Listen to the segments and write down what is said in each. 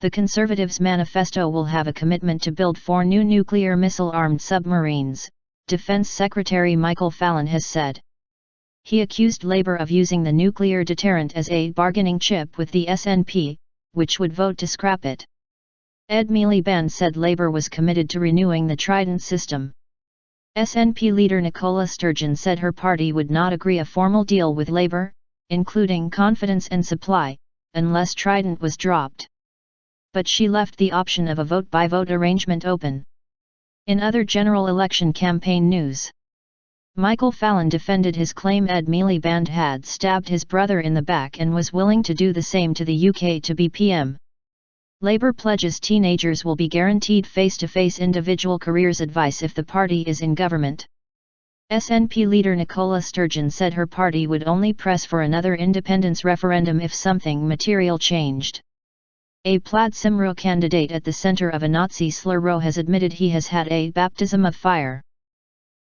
The Conservatives' manifesto will have a commitment to build 4 new nuclear missile-armed submarines, Defense Secretary Michael Fallon has said. He accused Labour of using the nuclear deterrent as a bargaining chip with the SNP, which would vote to scrap it. Ed Miliband said Labour was committed to renewing the Trident system. SNP leader Nicola Sturgeon said her party would not agree a formal deal with Labour, including confidence and supply, unless Trident was dropped. But she left the option of a vote-by-vote arrangement open. In other general election campaign news, Michael Fallon defended his claim Ed Miliband had stabbed his brother in the back and was willing to do the same to the UK to be PM. Labour pledges teenagers will be guaranteed face-to-face individual careers advice if the party is in government. SNP leader Nicola Sturgeon said her party would only press for another independence referendum if something material changed. A Plaid Cymru candidate at the centre of a Nazi slur row has admitted he has had a baptism of fire.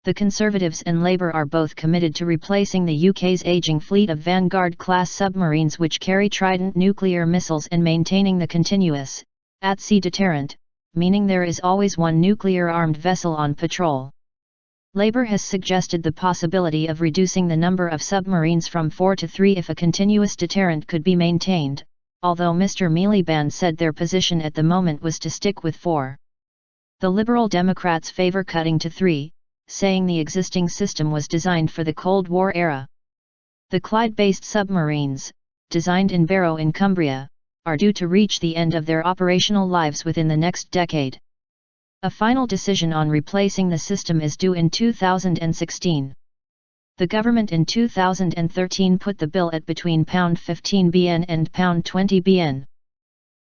The Conservatives and Labour are both committed to replacing the UK's ageing fleet of Vanguard-class submarines which carry Trident nuclear missiles and maintaining the continuous, at-sea deterrent, meaning there is always one nuclear-armed vessel on patrol. Labour has suggested the possibility of reducing the number of submarines from 4 to 3 if a continuous deterrent could be maintained, although Mr. Miliband said their position at the moment was to stick with 4. The Liberal Democrats favour cutting to 3, saying the existing system was designed for the Cold War era. The Clyde-based submarines, designed in Barrow in Cumbria, are due to reach the end of their operational lives within the next decade. A final decision on replacing the system is due in 2016. The government in 2013 put the bill at between £15 bn and £20 bn.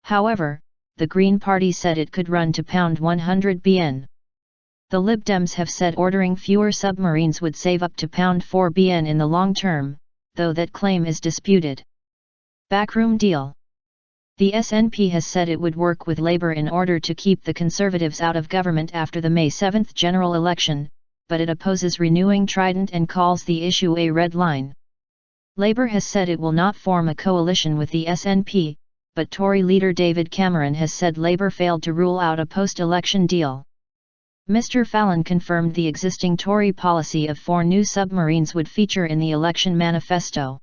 However, the Green Party said it could run to £100 bn. The Lib Dems have said ordering fewer submarines would save up to £4 bn in the long term, though that claim is disputed. Backroom deal. The SNP has said it would work with Labour in order to keep the Conservatives out of government after the May 7 general election, but it opposes renewing Trident and calls the issue a red line. Labour has said it will not form a coalition with the SNP, but Tory leader David Cameron has said Labour failed to rule out a post-election deal. Mr. Fallon confirmed the existing Tory policy of 4 new submarines would feature in the election manifesto.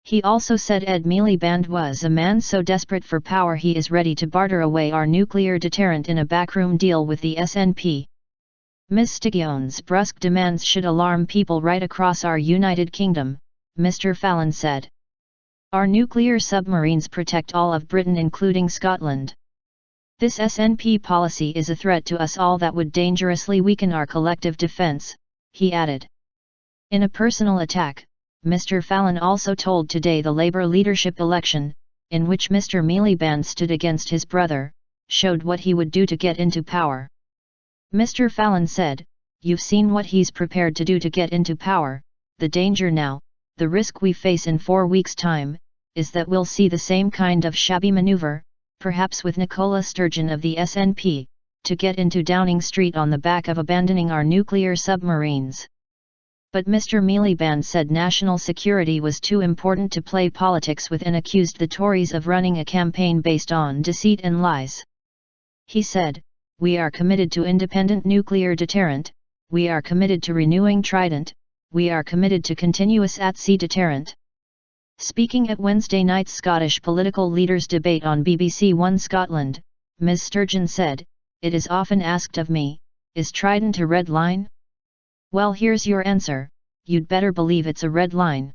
He also said Ed Miliband was a man so desperate for power he is ready to barter away our nuclear deterrent in a backroom deal with the SNP. Ms. Sturgeon's brusque demands should alarm people right across our United Kingdom, Mr. Fallon said. Our nuclear submarines protect all of Britain including Scotland. This SNP policy is a threat to us all that would dangerously weaken our collective defence, he added. In a personal attack, Mr. Fallon also told Today the Labour leadership election, in which Mr. Miliband stood against his brother, showed what he would do to get into power. Mr. Fallon said, "You've seen what he's prepared to do to get into power. The danger now, the risk we face in 4 weeks' time, is that we'll see the same kind of shabby manoeuvre, perhaps with Nicola Sturgeon of the SNP, to get into Downing Street on the back of abandoning our nuclear submarines." But Mr. Miliband said national security was too important to play politics with and accused the Tories of running a campaign based on deceit and lies. He said, "We are committed to independent nuclear deterrent, we are committed to renewing Trident, we are committed to continuous at-sea deterrent." Speaking at Wednesday night's Scottish political leaders' debate on BBC One Scotland, Ms. Sturgeon said, "It is often asked of me, is Trident a red line? Well, here's your answer, you'd better believe it's a red line."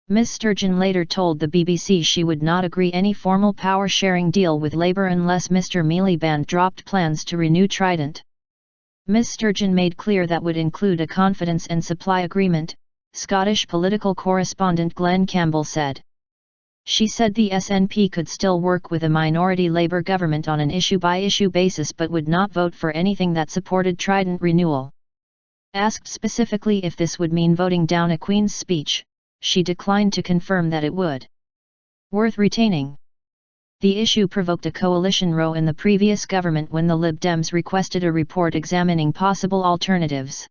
Ms. Sturgeon later told the BBC she would not agree any formal power-sharing deal with Labour unless Mr. Miliband dropped plans to renew Trident. Ms. Sturgeon made clear that would include a confidence and supply agreement, Scottish political correspondent Glenn Campbell said. She said the SNP could still work with a minority Labour government on an issue-by-issue basis but would not vote for anything that supported Trident renewal. Asked specifically if this would mean voting down a Queen's speech, she declined to confirm that it would. Worth retaining. The issue provoked a coalition row in the previous government when the Lib Dems requested a report examining possible alternatives.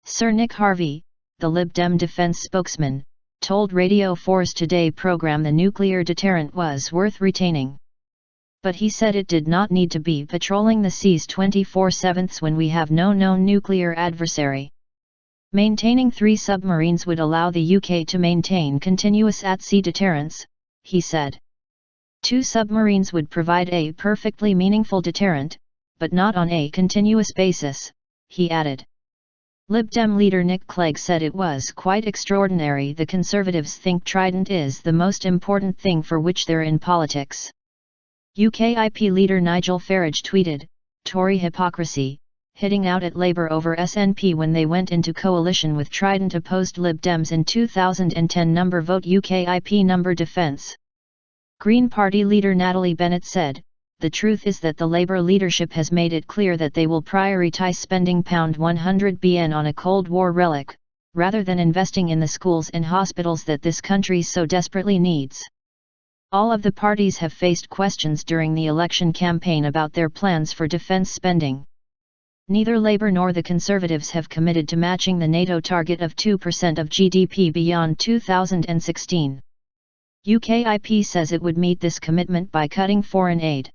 Sir Nick Harvey, the Lib Dem defence spokesman, told Radio 4's Today programme the nuclear deterrent was worth retaining. But he said it did not need to be patrolling the seas 24/7 when we have no known nuclear adversary. Maintaining 3 submarines would allow the UK to maintain continuous at-sea deterrence, he said. 2 submarines would provide a perfectly meaningful deterrent, but not on a continuous basis, he added. Lib Dem leader Nick Clegg said it was quite extraordinary the Conservatives think Trident is the most important thing for which they're in politics. UKIP leader Nigel Farage tweeted, "Tory hypocrisy," hitting out at Labour over SNP when they went into coalition with Trident opposed Lib Dems in 2010 number vote UKIP number defence. Green Party leader Natalie Bennett said, "The truth is that the Labour leadership has made it clear that they will prioritise spending £100 billion on a Cold War relic, rather than investing in the schools and hospitals that this country so desperately needs." All of the parties have faced questions during the election campaign about their plans for defence spending. Neither Labour nor the Conservatives have committed to matching the NATO target of 2% of GDP beyond 2016. UKIP says it would meet this commitment by cutting foreign aid.